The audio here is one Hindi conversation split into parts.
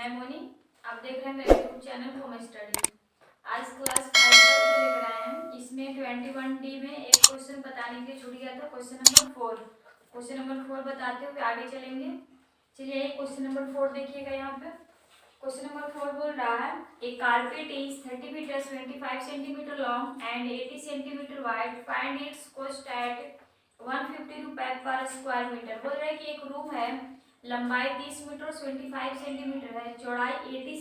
मैं मोनी, आप देख रहे हैं मेरे यूट्यूब चैनल होम स्टडी। आज क्लास 5 का लेकर आए हैं। इसमें 21D में एक क्वेश्चन बताने के लिए छूट गया था, क्वेश्चन नंबर 4। क्वेश्चन नंबर 4 बताते हुए आगे चलेंगे। चलिए क्वेश्चन नंबर 4 देखिएगा। यहाँ पे क्वेश्चन नंबर 4 बोल रहा है, a carpet is 30 metre 25 centimetre long and 80 centimetre wide, find its cost at 150 रुपए पर स्क्वायर मीटर। बोल रहा है कि एक रूम है, लंबाई 30 मीटर 25 सेंटीमीटर है, चौड़ाई 80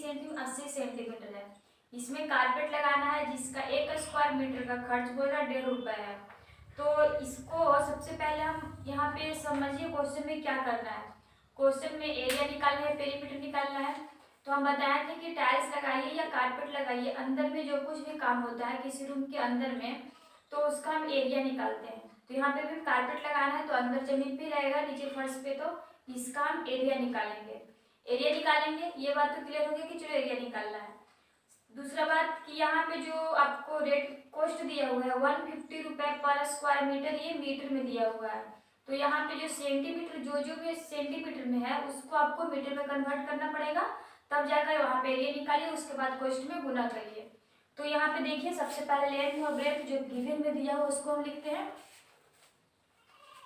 सेंटीमीटर है। इसमें कारपेट लगाना है जिसका 1 स्क्वायर मीटर का खर्च बोल रहा 1.5 रुपए है। तो इसको सबसे पहले हम यहाँ पे समझिए क्वेश्चन में क्या करना है। क्वेश्चन में एरिया निकालना है, पेरीमीटर निकालना है। तो हम बताए थे कि टाइल्स लगाइए या कारपेट लगाइए, अंदर में जो कुछ भी काम होता है किसी रूम के अंदर में, तो उसका हम एरिया निकालते हैं। तो यहाँ पे भी कारपेट लगाना है तो अंदर जमीन पे रहेगा, नीचे फर्श पे, तो इसका हम एरिया निकालेंगे। एरिया निकालेंगे, ये बात तो क्लियर होगी कि चलो एरिया निकालना है। दूसरा बात कि यहाँ पे जो आपको रेट कॉस्ट दिया हुआ है 150 रुपए पर स्क्वायर मीटर, ये मीटर में दिया हुआ है। तो यहाँ पे जो सेंटीमीटर जो भी सेंटीमीटर में है उसको आपको मीटर में कन्वर्ट करना पड़ेगा, तब जाकर वहाँ पे एरिया निकालिए, उसके बाद कॉस्ट में गुना करिए। तो यहाँ पे देखिए सबसे पहले लेंथ और ब्रेथ जो गिवन में दिया हुआ उसको हम लिखते हैं।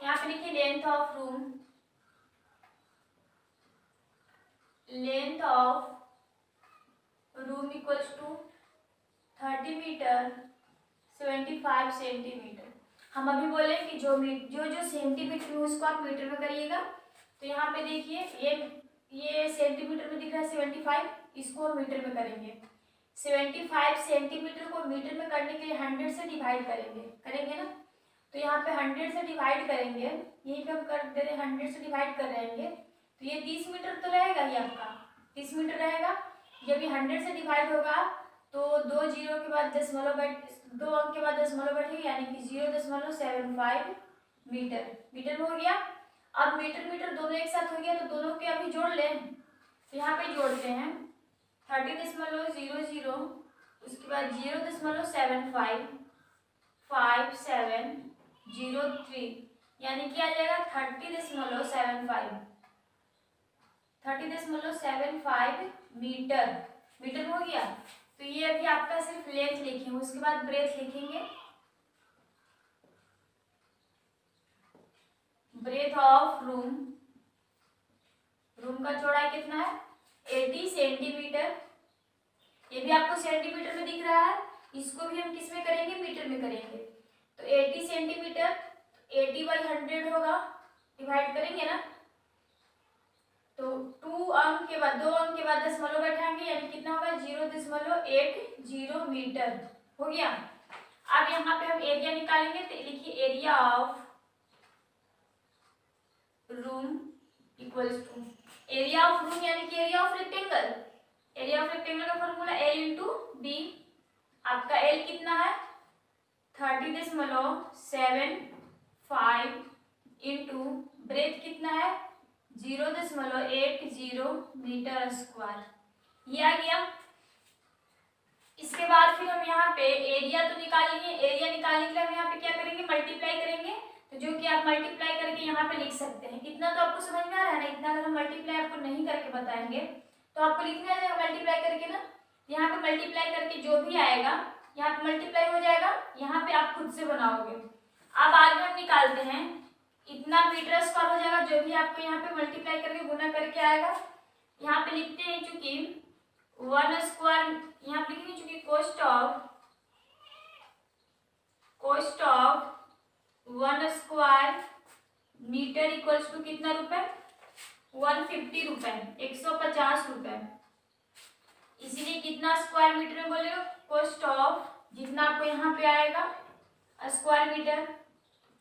यहाँ पे लिखिए length of room, length of room equals to 30 metre 75 centimetre. हम अभी बोले कि जो सेंटीमीटर में उसको आप मीटर में करिएगा। तो यहाँ पे देखिए ये सेंटीमीटर में दिख रहा है 75, इसको हम मीटर में करेंगे। 75 सेंटीमीटर को मीटर में करने के लिए 100 से डिवाइड करेंगे ना। तो यहाँ पे 100 से डिवाइड करेंगे, यही पे हम कर दे रहे हैं 100 से डिवाइड कर रहेंगे। तो ये 30 मीटर तो रहेगा ही, आपका 30 मीटर रहेगा। जब ये 100 से डिवाइड होगा तो 2 जीरो के बाद दशमलव बैठ 2 अंक के बाद दशमलव बैठेगी, यानी कि 0.75 मीटर। मीटर में हो गया। अब मीटर दोनों एक साथ हो गया, तो दोनों के अभी जोड़ लें। तो यहाँ पे जोड़ते हैं 30.00, उसके बाद 0.755703, यानी कि आ जाएगा 30.75 मीटर। मीटर हो गया। तो ये अभी आपका सिर्फ लेंथ लिखेंगे, उसके बाद ब्रेथ लिखेंगे। ब्रेथ ऑफ रूम का चौड़ाई कितना है 80 सेंटीमीटर। ये भी आपको सेंटीमीटर में दिख रहा है, इसको भी हम किस में करेंगे, मीटर में करेंगे। तो 80 सेंटीमीटर 80/100 होगा, डिवाइड करेंगे ना। तो 2 अंक के बाद दशमलव बैठाएंगे, यानी कितना होगा 0.80 मीटर हो गया। अब यहाँ पे हम एरिया निकालेंगे। तो लिखिए area of room equals to area of room, यानी कि area of rectangle. Area of rectangle का फॉर्मूला L इंटू बी। आपका L कितना है 30.75 इंटू ब्रेथ कितना है 0.80 मीटर स्क्वायर, ये आ गया। इसके बाद फिर हम यहाँ पे एरिया तो निकालेंगे। एरिया निकालने के लिए हम यहाँ पे क्या करेंगे, मल्टीप्लाई करेंगे। तो जो कि आप मल्टीप्लाई करके यहाँ पे लिख सकते हैं। इतना तो आपको समझ में आ रहा है ना। इतना अगर हम मल्टीप्लाई आपको नहीं करके बताएंगे तो आपको लिखना आ जाएगा मल्टीप्लाई करके ना। यहाँ पे मल्टीप्लाई करके जो भी आएगा यहाँ पे मल्टीप्लाई हो जाएगा, यहाँ पे आप खुद से बनाओगे। अब आगे हम निकालते हैं, इतना मीटर स्क्वायर हो जाएगा, जो भी आपको यहाँ पे मल्टीप्लाई करके गुना करके आएगा। यहाँ पे लिखते हैं चूंकि 1 स्क्वायर, यहाँ पे लिखेंगे चूंकि cost of 1 square metre equals to कितना रुपए 150 रुपए, 150 रुपए। इसीलिए कितना स्क्वायर मीटर में बोले, कॉस्ट ऑफ जितना आपको यहाँ पे आएगा स्क्वायर मीटर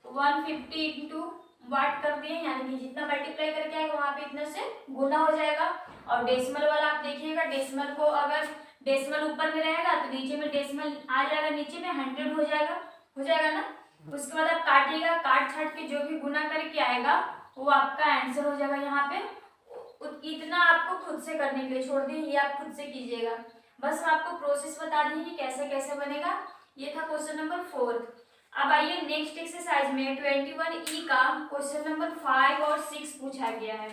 150 इंटू वाट कर दिए, यानी कि जितना मल्टीप्लाई करके आएगा वहां पे इतना से गुना हो जाएगा। और डेसिमल वाला आप देखिएगा, डेसिमल को अगर डेसिमल ऊपर में रहेगा तो नीचे में डेसिमल आ जाएगा, नीचे में 100 हो जाएगा ना। उसके बाद आप काटिएगा, काट छाट के जो भी गुना करके आएगा वो आपका आंसर हो जाएगा। यहाँ पे इतना आपको खुद से करने के लिए छोड़ दिए, ये आप खुद से कीजिएगा। बस हम आपको प्रोसेस बता दी कि कैसे कैसे बनेगा। ये था क्वेश्चन नंबर 4। अब आइए नेक्स्ट एक्सरसाइज में 21E का क्वेश्चन नंबर 5 और 6 पूछा गया है।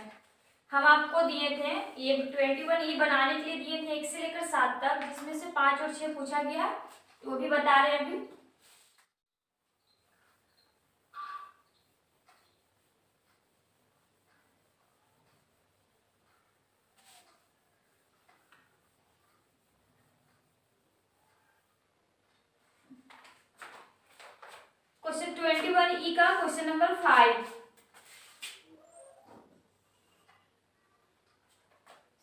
हम आपको दिए थे ये 21 बनाने के लिए दिए थे 1 से लेकर 7 तक, जिसमें से 5 और 6 पूछा गया है, वो भी बता रहे हैं अभी। क्वेश्चन 21 का क्वेश्चन नंबर 5।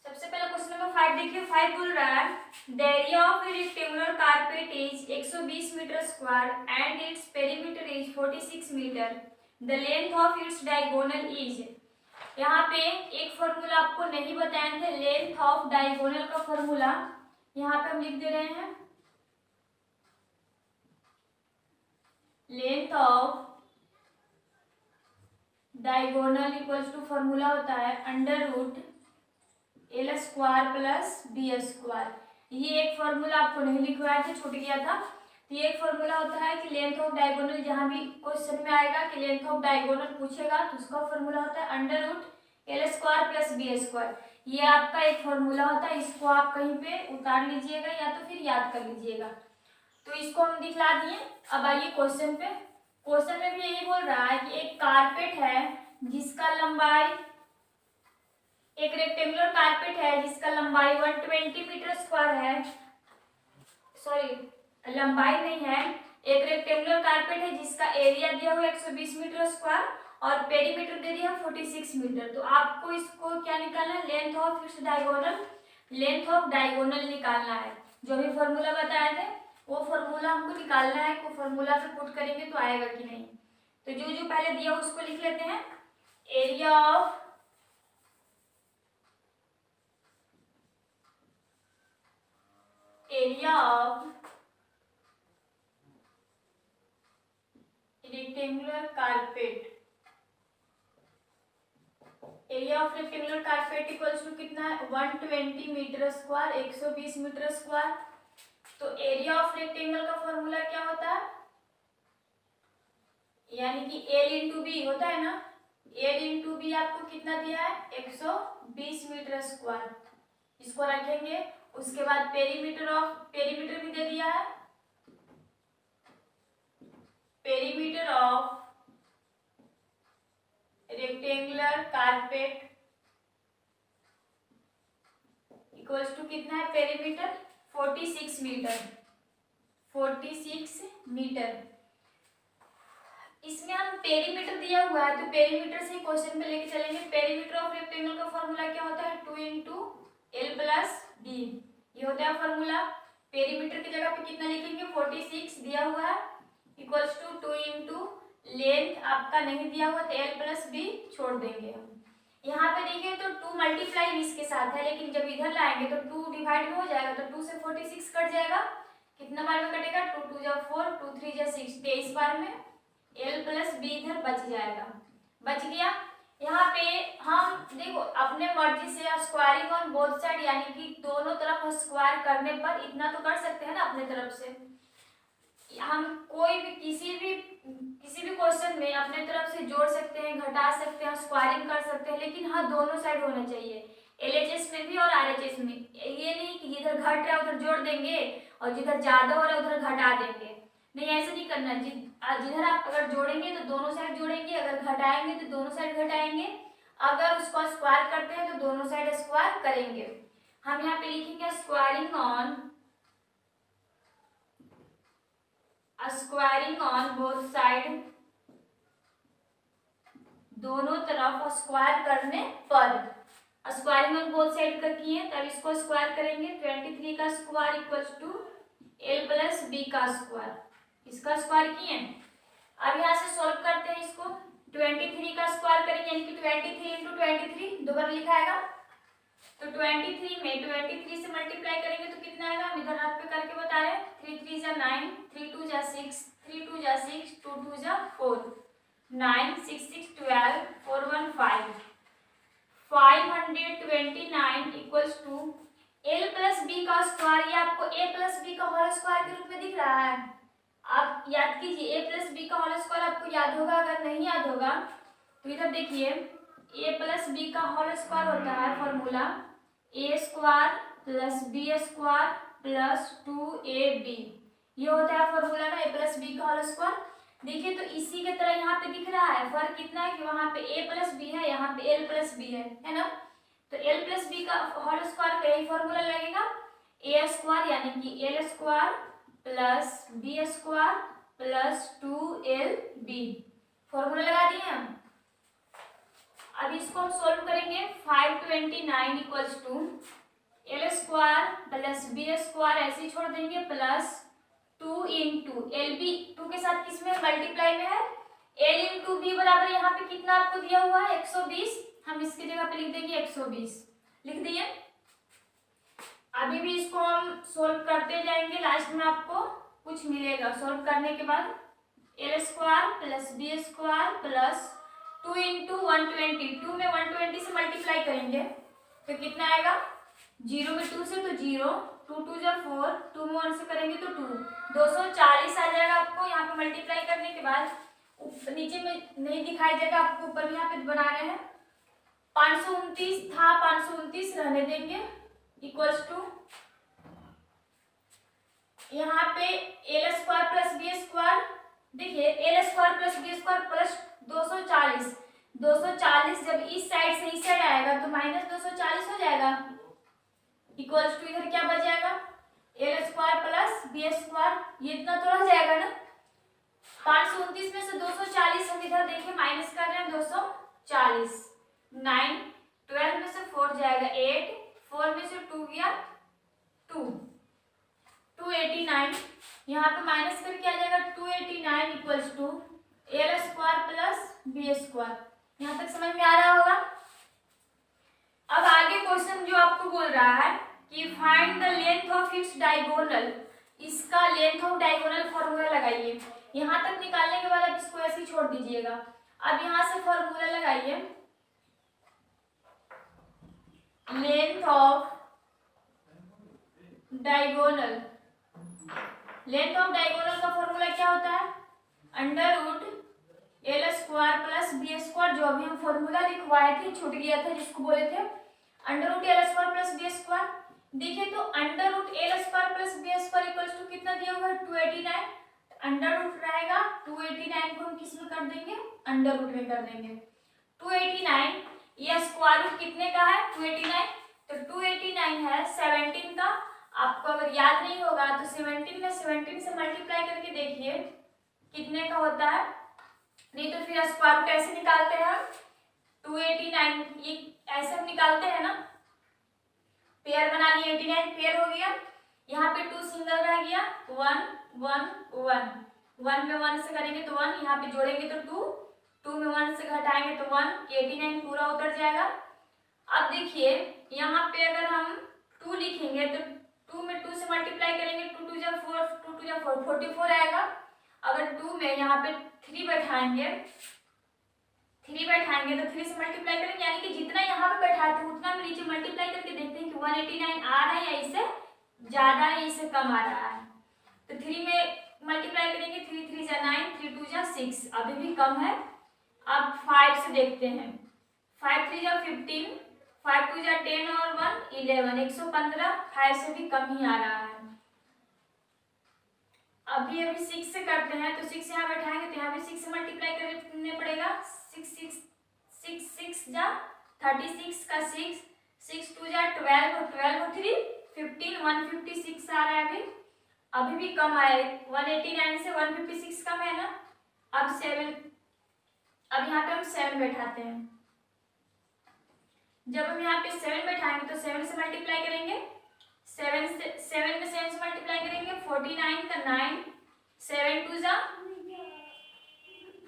सबसे पहला क्वेश्चन नंबर 5 देखिए। 5 बोल रहा है the area of a rectangular carpet is 120 metre square and its perimeter is 46 metre. The length of its diagonal is. यहाँ पे एक फॉर्मूला आपको नहीं बताए थे, लेंथ ऑफ डायगोनल का फॉर्मूला यहाँ पे हम लिख दे रहे हैं। Length of diagonal equals to formula होता है under root L square plus B square. ये एक फॉर्मूला आपको नहीं लिखवाया था, छूट गया था। तो ये एक फॉर्मूला होता है कि लेंथ ऑफ डायगोनल, जहां भी क्वेश्चन में आएगा कि लेंथ ऑफ डायगोनल पूछेगा तो उसका फॉर्मूला होता है under root L square plus B square. ये आपका एक फॉर्मूला होता है, इसको आप कहीं पे उतार लीजिएगा या तो फिर याद कर लीजिएगा। तो इसको हम दिखला दिए। अब आइए क्वेश्चन पे। क्वेश्चन में भी यही बोल रहा है कि एक कारपेट है जिसका लंबाई, एक रेक्टेंगुलर कारपेट है जिसका लंबाई 120 मीटर स्क्वायर है। सॉरी, लंबाई नहीं है, एक रेक्टेंगुलर कारपेट है जिसका एरिया दिया हुआ 120 मीटर स्क्वायर और पेरीमीटर दे दिया 46 मीटर। तो आपको इसको क्या निकालना है, length of its diagonal, length of diagonal निकालना है। जो भी फॉर्मूला बताए थे वो फॉर्मूला हमको निकालना है। वो फॉर्मूला पे पुट करेंगे तो आएगा कि नहीं। तो जो जो पहले दिया उसको लिख लेते हैं। Area of rectangular carpet, area of rectangular carpet equals to कितना है 120 मीटर स्क्वायर, 120 मीटर स्क्वायर। तो एरिया ऑफ रेक्टेंगल का फॉर्मूला क्या होता है, यानी कि एल इंटू बी होता है ना। एल इंटू बी आपको कितना दिया है 120 मीटर स्क्वायर, इसको रखेंगे। उसके बाद पेरीमीटर भी दे दिया है, perimeter of rectangular carpet equals to कितना है पेरीमीटर 46 मीटर, 46 मीटर। इसमें हम पेरीमीटर दिया हुआ है तो पेरीमीटर से क्वेश्चन पे लेके चलेंगे। पेरीमीटर ऑफ रेक्टेंगल का फॉर्मूला क्या होता है 2 इंटू एल प्लस बी, ये होता है फॉर्मूला। पेरीमीटर की जगह पे कितना लिखेंगे 46 दिया हुआ है इक्वल्स टू 2 इंटू लेंथ आपका नहीं दिया हुआ तो एल प्लस बी छोड़ देंगे हम। यहाँ पे देखिए तो 2 मल्टीप्लाई इसके साथ है, लेकिन जब इधर लाएंगे तो 2 डिवाइड में हो जाएगा तो 2 से 46 कट जाएगा। कितना बार में कटेगा 2 2 जा 4, 2 3 जा 6, 23 बार में एल प्लस बी इधर बच जाएगा, बच गया। यहाँ पे हम देखो अपने मर्जी से स्क्वायरिंग ऑन बोथ साइड, यानी कि दोनों तरफ स्क्वायर करने पर इतना तो कर सकते हैं ना अपने तरफ से। हम कोई भी किसी भी क्वेश्चन में अपने तरफ से जोड़ सकते हैं, घटा सकते हैं, स्क्वायरिंग कर सकते हैं, लेकिन हाँ दोनों साइड होना चाहिए, एलएचएस में भी और आरएचएस में। ये नहीं कि जिधर घट रहा है उधर जोड़ देंगे और जिधर ज्यादा हो रहा है उधर घटा देंगे, नहीं ऐसा नहीं करना। जिधर आप अगर जोड़ेंगे तो दोनों साइड जोड़ेंगे, अगर घटाएंगे तो दोनों साइड घटाएंगे, अगर उसको स्क्वायर करते हैं तो दोनों साइड स्क्वायर करेंगे। हम यहाँ पे लिखेंगे स्क्वायरिंग ऑन बोथ साइड, दोनों तरफ स्क्वायर करने पर। स्क्वायरिंग ऑन बोथ साइड का किए तब इसको स्क्वायर करेंगे। 23 का square equals to L plus B का स्क्वायर, इसका स्क्वायर किए। अब यहाँ से सॉल्व करते हैं इसको। 23 का स्क्वायर करेंगे यानी कि 23 इंटू 23 दो बार लिखा आएगा। तो 23 में 23 से मल्टीप्लाई करेंगे तो कितना आएगा, हम इधर हाथ पे करके बता रहे हैं। 3 3 जा 9, 3 2 जा 6, 3 2 जा 6, 2 2 जा 4, 9 6 6 12, 4 1 5, 529 equals to L plus B का स्क्वायर। ये आपको ए प्लस बी का होल स्क्वायर के रूप में दिख रहा है। आप याद कीजिए ए प्लस बी का होल स्क्वायर आपको याद होगा, अगर नहीं याद होगा तो इधर देखिए ए प्लस बी का होल स्क्वायर होता है formula A square plus B square plus 2ab। ये होता है फॉर्मूला ना ए प्लस बी का होल स्क्वायर। देखिए तो इसी के तरह यहाँ पे दिख रहा है, फर्क कितना है कि वहां पे a प्लस बी है, यहाँ पे l प्लस बी है ना। तो l प्लस बी का होल स्क्वायर का यही फॉर्मूला लगेगा ए स्क्वायर यानी कि L square plus B square plus 2lb। Formula लगा दिए हम। अब इसको हम सोल्व करेंगे। 529 equals to L square plus B square ऐसे ही छोड़ देंगे प्लस 2 इंटू एल बी, 2 के साथ किसमें मल्टीप्लाई में है, एल इंटू बी बराबर यहाँ पे कितना आपको दिया हुआ है 120। हम इसकी जगह पे लिख देंगे 120, लिख दिए। अभी भी इसको हम सोल्व करते जाएंगे, लास्ट में आपको कुछ मिलेगा सोल्व करने के बाद। L square plus B square plus 2 into 120, 2 में 120 से मल्टीप्लाई करेंगे तो कितना आएगा, 0 में 2 से तो 0, 2 2 जा 4, 2 में 1 से करेंगे तो 2, 240 आ जाएगा आपको। यहाँ पे मल्टीप्लाई करने के बाद नीचे में नहीं दिखाई देगा आपको, ऊपर भी यहाँ पे बना रहे हैं। 529 था, 529 रहने देंगे इक्वल्स टू यहाँ पे L square plus B square. देखिए L square plus B square plus 240, 240 जब इस साइड से इस साइड आएगा तो माइनस 240 हो जाएगा इक्वल्स टू इधर क्या बच जाएगा L square plus B square, ये इतना तो रह जाएगा ना। 529 में से 240 हम इधर देखिए माइनस कर रहे हैं 240, 9, 12 में से 4 जाएगा 8, 4 में से 2 गया 2, 289 यहाँ पे माइनस करके आ जाएगा 289 equals to L square plus B square. यहाँ तक समझ में आ रहा होगा। अब आगे क्वेश्चन जो आपको बोल रहा है कि find the length of its diagonal, इसका लेंथ ऑफ डायगोनल फॉर्मूला लगाइए। यहाँ तक निकालने के बाद अब इसको ऐसे ही छोड़ दीजिएगा। अब यहाँ से फॉर्मूला लगाइए, length of diagonal. Length of diagonal का फॉर्मूला क्या होता है, under root L square plus B square, जो अभी हम फॉर्मूला लिखवाए थे, छूट गया था जिसको बोले थे under root L square plus B square. देखिए तो under root L square plus B square equals to कितना दिया हुआ है 289, अंडर रूट रहेगा 289 को हम किस में कर देंगे, अंडर रूट में कर देंगे। 289 ये स्क्वायर रूट कितने का है 289, तो 289 है 17 का। आपको अगर याद नहीं होगा तो 17 में 17 से मल्टीप्लाई करके देखिए कितने का होता है, नहीं तो फिर स्क्वायर रूट ऐसे निकालते हैं 289, ये ऐसे हम निकालते हैं ना, पेयर बना लिए 89 पेयर हो गया। यहाँ पे 2 सिंगल रह गया 1 1 1, 1 में 1 से करेंगे तो 1, यहाँ पे जोड़ेंगे तो 2, 2 में 1 से घटाएंगे तो 1, 89 पूरा उतर जाएगा। अब देखिए यहाँ पे अगर हम 2 लिखेंगे तो 2 में 2 से मल्टीप्लाई करेंगे 2 2 जा 4, 2 2 जा 4, 44 आएगा। अगर 2 में यहाँ पे 3 बैठाएंगे, 3 बैठाएंगे तो 3 से मल्टीप्लाई करेंगे, यानी कि जितना यहाँ पे बैठाते हैं उतना में नीचे मल्टीप्लाई करके देखते हैं कि 189 आ रहा है या इससे ज्यादा है, इससे कम आ रहा है। तो 3 में मल्टीप्लाई करेंगे, 3 3 जा 9, 3 2 जा 6, अभी भी कम है। अब 5 से देखते हैं, 5 3 जा 15, 5 2 जा 10 और 1 11, 115, 5 से भी कम ही आ रहा है। अभी 6 से करते हैं तो 6 यहाँ बैठाएंगे तो यहाँ भी 6 से मल्टीप्लाई करने पड़ेगा, 6 जा 36 का 6, 6 2 जा 12 और 12 और 3 15, 156 आ रहा है। अभी भी कम आए, 189 से 156 कम है ना। अब 7, अब यहाँ पे हम 7 बैठाते हैं। जब हम यहाँ पे 7 बैठाएंगे तो 7 से मल्टीप्लाई करेंगे, 7 में 7 से मल्टीप्लाई करेंगे 49 का 9, 7 2 जा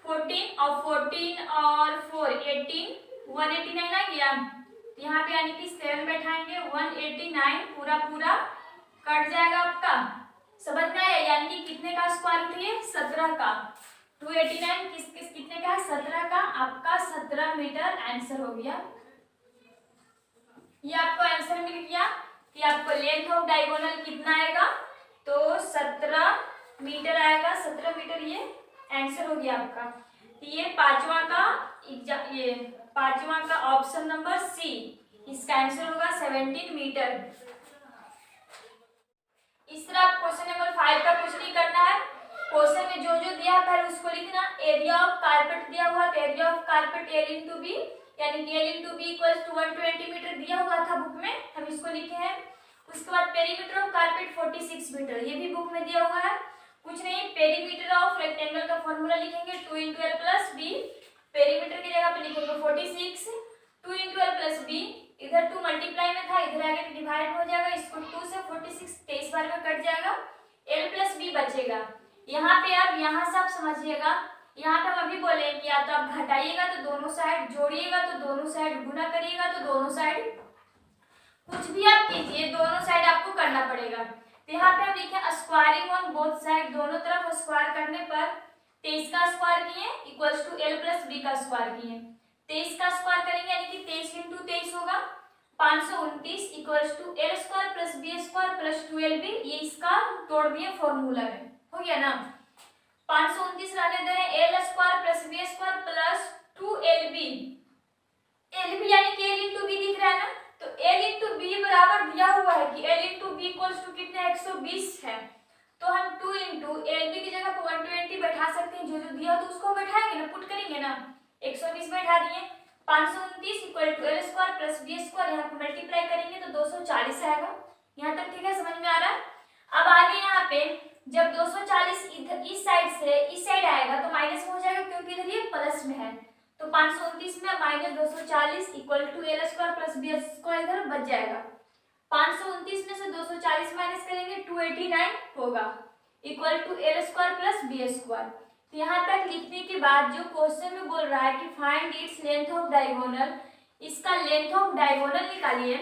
14 और 14 और 4 18, 189 आ गया। यहाँ पे यानी कि 7 बैठाएंगे 189 पूरा पूरा कट जाएगा आपका, समझ में आया। यानी कि कितने का स्क्वायर रूट है 17 का, 289 कितने का है 17 का, आपका 17 मीटर आंसर हो गया। ये आपको आंसर मिल गया कि आपको लेंथ ऑफ डायगोनल कितना आएगा, तो 17 मीटर आएगा, 17 मीटर ये आंसर हो गया आपका। तो ये पांचवा का ऑप्शन नंबर सी, इसका आंसर होगा 17 मीटर। इस तरह आप क्वेश्चन नंबर 5 का कुछ नहीं करना है। क्वेश्चन में जो जो दिया है पहले उसको लिखना। एरिया ऑफ कारपेट दिया हुआ तो area of carpet L into B, यानी कि L into B equals to 120 metre दिया हुआ था बुक में, हम इसको लिखे हैं। उसके बाद पेरीमीटर ऑफ कारपेट 46 मीटर, ये भी बुक में दिया हुआ है। कुछ नहीं, पेरीमीटर ऑफ रेक्टेंगल का फॉर्मूला लिखेंगे 2 into L plus B, perimeter की जगह पे लिखेंगे 46, 2 इंटू एल प्लस बी, इधर 2 मल्टीप्लाई में था, इधर आगे डिवाइड हो जाएगा, इसको 2 से 46 23 बार में कट जाएगा, एल प्लस बी बचेगा। यहाँ पे अब यहाँ से आप समझिएगा, यहाँ पे हम अभी बोले कि या तो आप घटाइएगा तो दोनों साइड, जोड़िएगा तो दोनों साइड, गुना करिएगा तो दोनों साइड, कुछ भी आप कीजिए दोनों साइड आपको करना पड़ेगा। तो यहाँ पे हम लिखे स्क्वायरिंग ऑन बोथ साइड, दोनों तरफ स्क्वायर करने पर 23 का स्क्वायर किए equals to L plus B का स्क्वायर किए, 23 का स्क्वायर करेंगे यानी कि 23 इंटू 23 होगा 529 equals to L square plus B square plus 2lb, ये इसका तोड़ दिए फॉर्मूला में, हो गया ना। 529 रहने दे रहे हैं, L square plus B square plus 2lb, lb यानी कि एल इंटू बी दिख रहा है ना, तो एल इंटू बी बराबर दिया हुआ है कि L into B equals to कितना 120 है, तो हम 2 इंटू एलबी की जगह पर 120 बैठा सकते हैं, जो जो दिया हो तो उसको बैठाएंगे ना, पुट करेंगे ना, 120 बैठा दिए, 529 equal to L square plus B square, यहाँ पे मल्टीप्लाई करेंगे तो 240 आएगा। यहाँ तक ठीक है, समझ में आ रहा है। अब आगे यहाँ पे जब 240 इधर इस साइड से इस साइड आएगा तो माइनस में हो जाएगा, क्योंकि इधर ये प्लस में है, तो 529 में minus 240 equal to L square plus B square इधर बच जाएगा। 529 में से 240 माइनस करेंगे 289 होगा equal to L square plus B square. तो यहाँ तक लिखने के बाद जो क्वेश्चन में बोल रहा है कि find its length of diagonal, इसका लेंथ ऑफ डायगोनल निकालिए।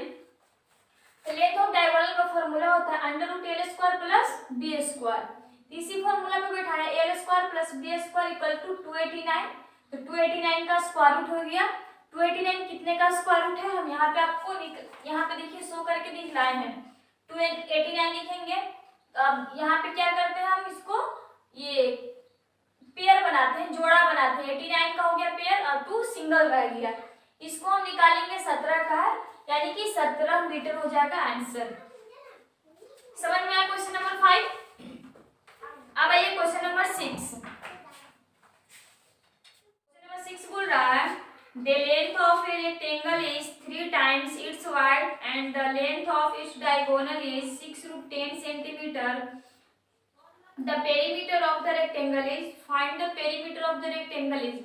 तो लेंथ ऑफ डायगोनल का फॉर्मूला होता है under root L square plus B square. इसी फॉर्मूला पे बैठा है L square plus B square equal to 289, तो 289 का स्क्वायर रूट हो गया। 289 कितने का स्क्वायर रूट है, हम यहाँ पे आपको यहाँ पे देखिए शो करके दिखलाए हैं, 289 लिखेंगे। तो अब यहाँ पे क्या करते हैं, हम इसको ये पेयर बनाते हैं, जोड़ा बनाते हैं, 89 का हो गया पेयर और 2 सिंगल रह गया, इसको हम निकालेंगे 17 का, यानी कि 17 मीटर हो जाएगा आंसर। समझ में आया क्वेश्चन नंबर 5। अब आइए क्वेश्चन नंबर 6। क्वेश्चन नंबर 6 बोल रहा है the length of a rectangle is 3 times its width and the length of its diagonal is 6 root 10 centimeter. The perimeter of the rectangle is, find the perimeter of the rectangle is।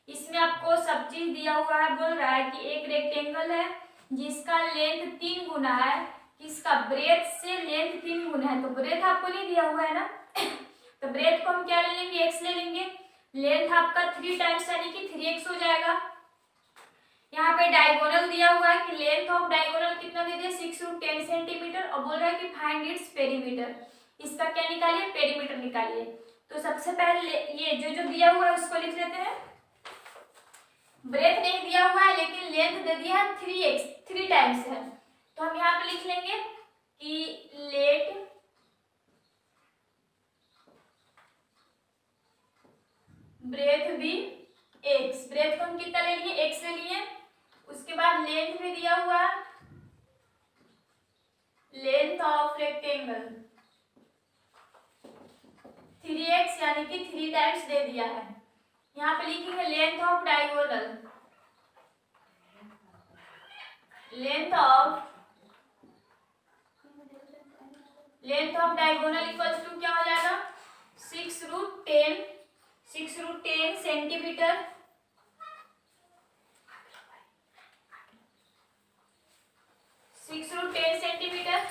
इसमें आपको सब चीज दिया हुआ है, बोल रहा है कि एक रेक्टेंगल है जिसका लेंथ 3 गुना है, इसका ब्रेथ से लेंथ 3 गुना है, तो ब्रेथ आपको नहीं दिया हुआ है ना तो ब्रेथ को हम क्या ले लेंगे, x ले लेंगे। लेंथ आपका 3 टाइम्स यानी कि 3x हो जाएगा। यहाँ पे डायगोनल दिया हुआ है कि लेंथ ऑफ डायगोनल कितना दे दिया 6 रूट 10 सेंटीमीटर, और बोल रहा है कि फाइंड इट्स पेरीमीटर, इसका क्या निकालिए, पेरीमीटर निकालिए। तो सबसे पहले ये जो जो दिया हुआ है उसको लिख लेते हैं। ब्रेथ नहीं दिया हुआ है लेकिन लेंथ दे दिया है 3x, 3 टाइम्स है, तो हम यहाँ पे लिख लेंगे कि लेट ब्रेथ भी x, ब्रेथ को हम कितना ले लिए, x ले लिए। उसके बाद लेंथ में दिया हुआ है लेंथ ऑफ रेक्टेंगल 3x यानी कि 3 टाइम्स दे दिया है। यहाँ पे लिखेंगे length of diagonal, length of diagonal equals to क्या हो जाएगा 6 रूट 10 सेंटीमीटर, 6 रूट 10 सेंटीमीटर।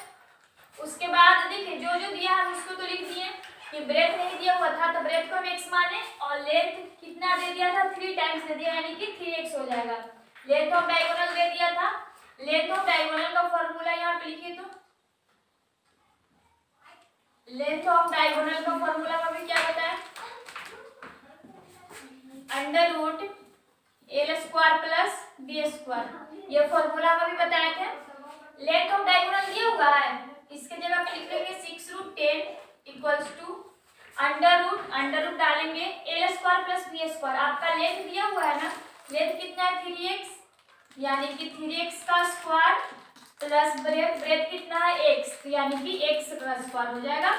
उसके बाद देखिए जो जो दिया हम उसको तो लिख दिए, कि ब्रेथ नहीं दिया हुआ था तो ब्रेथ को हम x माने, और लेंथ कितना दे दिया था 3 टाइम्स दे दिया यानी कि 3x हो जाएगा। लेंथ ऑफ डायगोनल दे दिया था, लेंथ ऑफ डायगोनल का फॉर्मूला यहाँ पे लिखिए, तो लेंथ ऑफ डायगोनल का फॉर्मूला में भी क्या होता है under root L square plus B square, ये फॉर्मूला में भी बताए थे। लेंथ ऑफ डायगोनल दिया हुआ है, इसके जगह पे लिख लेंगे 6 root 10 equals to under root डालेंगे L square plus B square. आपका लेंथ दिया हुआ है ना, लेंथ कितना है 3x, यानी कि 3x का स्क्वायर प्लस ब्रेथ कितना है x, यानी कि x का स्क्वायर हो जाएगा।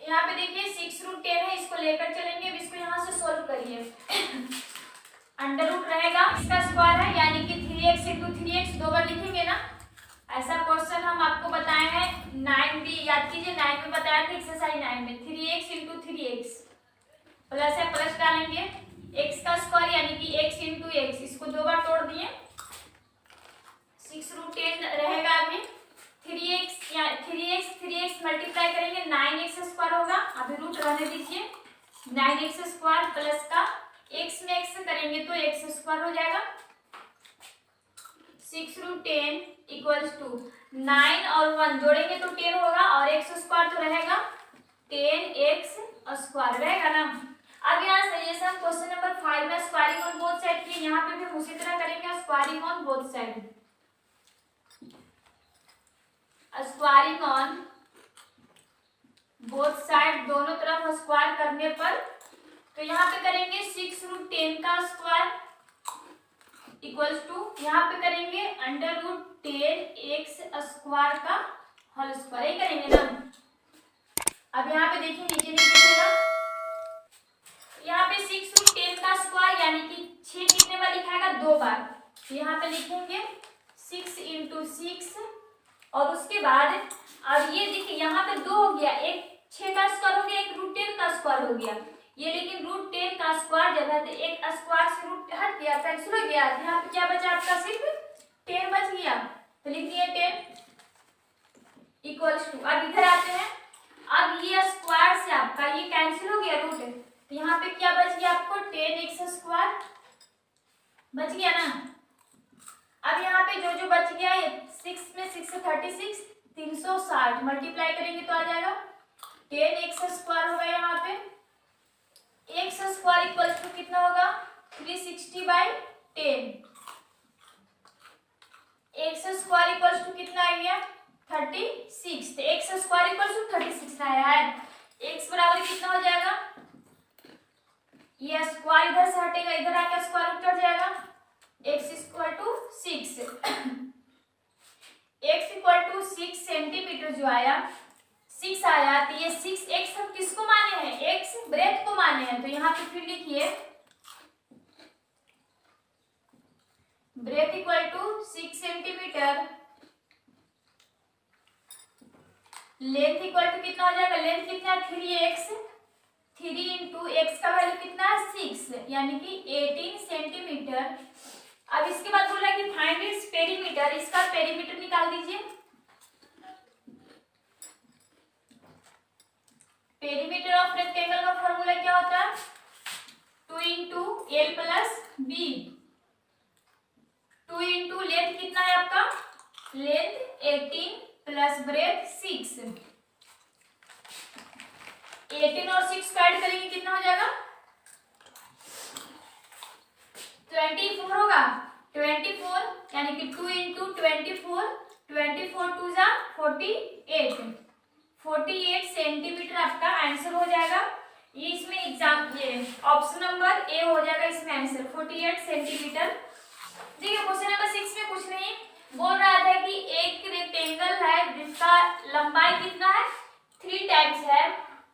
यहाँ पे देखिए 6√10 है, इसको लेकर चलेंगे। अब इसको यहाँ से सोल्व करिए। अंडर रूट रहेगा, इसका स्क्वायर है यानी कि 3x इंटू 3x, दो बार लिखेंगे ना। ऐसा क्वेश्चन हम आपको बताए हैं 9B, याद कीजिए 9 में बताया था एक्सरसाइज 9 में। 3x इंटू 3x प्लस है, प्लस डालेंगे x का स्क्वायर यानी कि x इंटू x, इसको दो बार तोड़ दिए। 6√10 रहेगा। अभी 3x मल्टीप्लाई करेंगे 9x स्क्वायर होगा। अभी रूट रहने दीजिए, 9x स्क्वायर प्लस का x में x करेंगे तो x स्क्वायर हो जाएगा। 6√10 इक्वल्स टू 9 और 1 जोड़ेंगे तो 10 होगा, और x स्क्वायर तो रहेगा 10x स्क्वायर रहेगा ना। अब यहाँ सजेशन क्वेश्चन नंबर 5 में स्क्वायरिंग ऑन बोथ साइड की, यहाँ पे भी हम उसी तरह करेंगे squaring on both side. Squaring on both side, दोनों तरफ स्क्वायर करने पर, तो यहाँ पे करेंगे 6√10 का स्क्वायर इक्वल्स टू, यहाँ पे करेंगे अंडर रूट 10x स्क्वायर का होल स्क्वायर, यही करेंगे ना। अब यहाँ पे देखिए नीचे नहीं दिखेगा, यहाँ पे 6√10 का स्क्वायर यानी कि 6 कितने बार लिखाएगा, 2 बार। यहाँ पे लिखेंगे 6 इंटू 6, और उसके बाद अब ये देखिए यहाँ पे 2 हो गया, एक 6 का स्क्वायर हो गया, एक √10 का स्क्वायर हो गया। ये लेकिन √10 का स्क्वायर जब है तो एक स्क्वायर से रूट हट गया, कैंसिल हो गया। यहाँ पे क्या बचा आपका, सिर्फ 10 बच गया, तो लिख दिए 10 इक्वल्स टू। अब इधर आते हैं, अब ये स्क्वायर से आपका ये कैंसिल हो गया रूट, तो यहाँ पे क्या बच गया आपको 10x स्क्वायर बच गया ना। अब यहाँ पे जो जो बच गया, ये 6 में 6 से 36, 360 मल्टीप्लाई करेंगे तो आ जाएगा 10x स्क्वायर होगा। यहाँ पे x स्क्वायर इक्वल टू कितना होगा, 360/10। x स्क्वायर इक्वल टू कितना आ गया 36, तो x स्क्वायर इक्वल टू 36 आया है। x बराबर कितना हो जाएगा, ये स्क्वायर इधर से हटेगा, इधर आकर स्क्वायर उतर जाएगा, x equal to 6। x equal to 6 centimetre जो आया 6 आया, तो ये 6x हम किसको माने हैं, x ब्रेथ को माने हैं। तो यहाँ पे फिर लिखिए breadth equal to 6 centimetre, length equal to कितना हो जाएगा, लेंथ कितना 3x, 3 इंटू एक्स का वैल्यू कितना है 6, यानी कि 18 सेंटीमीटर। अब इसके बाद बोल रहा है कि फाइंड इट्स पेरीमीटर, इसका पेरीमीटर निकाल दीजिए। पेरीमीटर ऑफ रेक्टेंगल का फॉर्मूला क्या होता है, 2 into L plus B. 2 into length कितना है आपका, लेंथ 18 प्लस ब्रेथ 6, 18 और 6 का ऐड करेंगे कितना हो जाएगा 24 होगा। 24 यानी कि 2 इंटू 24, 24 टू जा 48, 48 सेंटीमीटर आपका आंसर हो जाएगा। ये इसमें एग्जाम, ये ऑप्शन नंबर ए हो जाएगा इसमें आंसर 48 सेंटीमीटर। देखिए क्वेश्चन नंबर 6 में कुछ नहीं बोल रहा था कि एक रेक्टेंगल है जिसका लंबाई कितना है 3 टाइम्स है,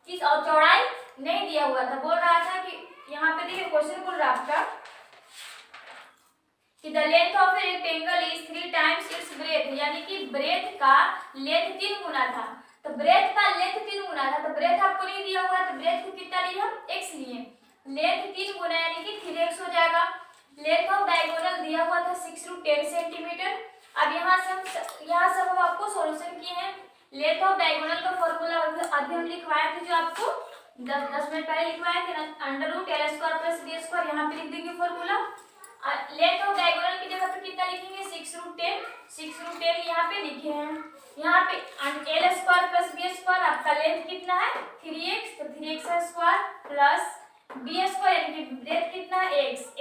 किस और चौड़ाई नहीं दिया हुआ था। बोल रहा था कि यहाँ पे देखिए क्वेश्चन बोल रहा आपका कि the length of a rectangle is 3 times it's breath, यानी कि ब्रेथ का लेंथ 3 गुना था, तो ब्रेथ का लेंथ 3 गुना था, तो ब्रेथ आपको नहीं दिया हुआ, तो ब्रेथ को कितना लिए हम x लिए, लेंथ 3 गुना यानी कि 3x हो जाएगा। लेंथ ऑफ डायगोनल दिया हुआ था 6 to 10 सेंटीमीटर। अब यहाँ से हम आपको सॉल्यूशन किए हैं। लेंथ ऑफ डायगोनल का फॉर्मूला अभी हम लिखवाए थे, जो आपको 10 मिनट पहले लिखवाए थे, under root L square plus B square, यहाँ पे लिख देंगे फॉर्मूला। लेंथ ऑफ डायगोनल की जगह पे कितना लिखेंगे 6√10, 6√10 यहाँ पे लिखे हैं। यहाँ पे L square plus B square, आपका लेंथ कितना है 3x, तो 3x square plus B square यानी कि ब्रेथ कितना है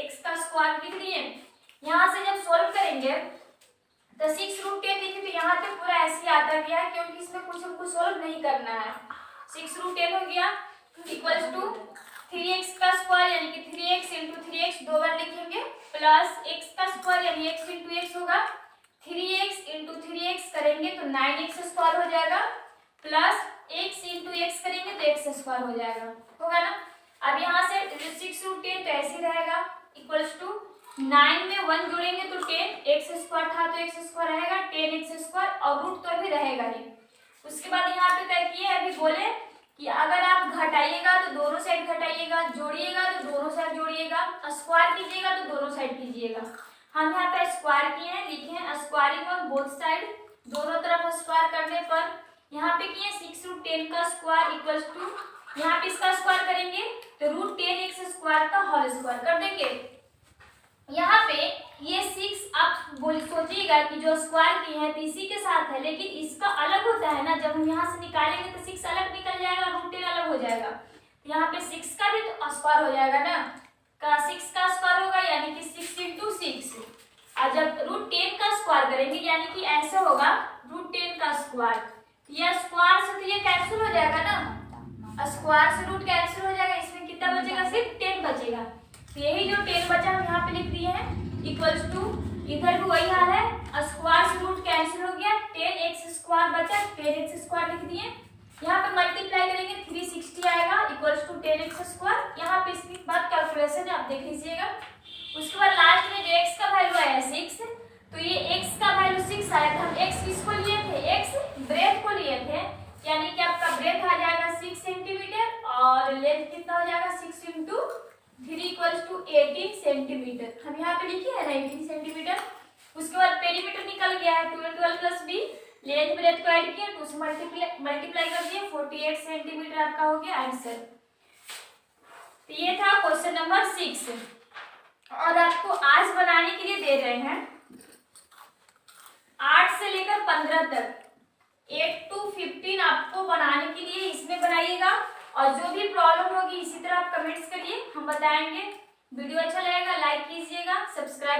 x का स्क्वायर लिख दिए। यहाँ से जब सॉल्व करेंगे तो 6√10 लिखे, तो यहाँ पे पूरा ऐसे आता गया क्योंकि इसमें कुछ हमको सॉल्व नहीं करना है। 6√10 हो गया इक्वल्स टू 3x का स्क्वायर यानी कि 3x इंटू 3x 2 बार लिखेंगे प्लस x का स्क्वायर यानी x इंटू x होगा 3x इंटू 3x करेंगे तो 9x स्क्वायर हो जाएगा प्लस x इंटू x करेंगे तो x स्क्वायर हो जाएगा, होगा ना। अब यहाँ से 6√10 तो ऐसे रहेगा इक्वल्स टू 9 में 1 जोड़ेंगे तो 10, x स्क्वायर था तो x स्क्वायर रहेगा 10x स्क्वायर और रूट तो अभी रहेगा ही। उसके बाद यहाँ पे क्या किए अभी बोले कि अगर आप घटाइएगा तो दोनों साइड घटाइएगा, जोड़िएगा तो दोनों साइड जोड़िएगा, स्क्वायर कीजिएगा तो दोनों साइड कीजिएगा। हम यहाँ पे स्क्वायर किए हैं, लिखे हैं स्क्वायरिंग ऑन बोथ साइड, दोनों तरफ स्क्वायर करने पर यहाँ पे किए 6√10 का स्क्वायर इक्वल्स टू यहाँ पे इसका स्क्वायर करेंगे तो √10x स्क्वायर का होल स्क्वायर कर देंगे। यहाँ पे ये 6 आप सोचिएगा कि जो स्क्वायर की है तो इसी के साथ है, लेकिन इसका अलग होता है ना, जब हम यहाँ से निकालेंगे तो 6 अलग निकल जाएगा, √10 अलग हो जाएगा। यहाँ पे 6 का भी तो स्क्वायर हो जाएगा ना, का 6 का स्क्वायर होगा यानी कि 6 इंटू 6, और जब √10 का स्क्वायर करेंगे यानी कि ऐसा होगा √10 का स्क्वायर, ये स्क्वायर से तो ये कैंसिल हो जाएगा ना, स्क्वायर से रूट कैंसिल हो जाएगा, इसमें कितना बचेगा सिर्फ 10 बचेगा। तो यही जो 10 बचा हम यहाँ पे लिख दिए हैं इक्वल्स टू, इधर भी वही हाल है, स्क्वायर से रूट कैंसिल हो गया, 10x स्क्वायर बचा 10x स्क्वायर लिख दिए। यहाँ पे मल्टीप्लाई करेंगे 360 आएगा इक्वल्स टू 10x स्क्वायर। यहाँ पे इसकी बात कैलकुलेशन है आप देख लीजिएगा। उसके बाद लास्ट में जो x का वैल्यू आया 6, तो ये x का वैल्यू 6 आया था, हम x किसको लिए थे, x ब्रेथ को लिए थे, यानी कि आपका ब्रेथ आ जाएगा 6 सेंटीमीटर और लेंथ कितना हो जाएगा 6 इंटू 3 इक्वल्स टू 18 सेंटीमीटर। हम यहाँ पे लिखे हैं 19 सेंटीमीटर। उसके बाद पेरीमीटर निकल गया है 2 12 प्लस b, लेंथ ब्रेथ को ऐड किया 2 से मल्टीप्लाई कर दिया 48 सेंटीमीटर आपका हो गया आंसर। तो ये था क्वेश्चन नंबर 6 और आपको आज बनाने के लिए दे रहे हैं 8 से लेकर 15 तक 8 to 15 आपको बनाने के लिए इसमें बनाइएगा, और जो भी प्रॉब्लम होगी इसी तरह आप कमेंट्स करिए, हम बताएंगे। वीडियो अच्छा लगेगा लाइक कीजिएगा, सब्सक्राइब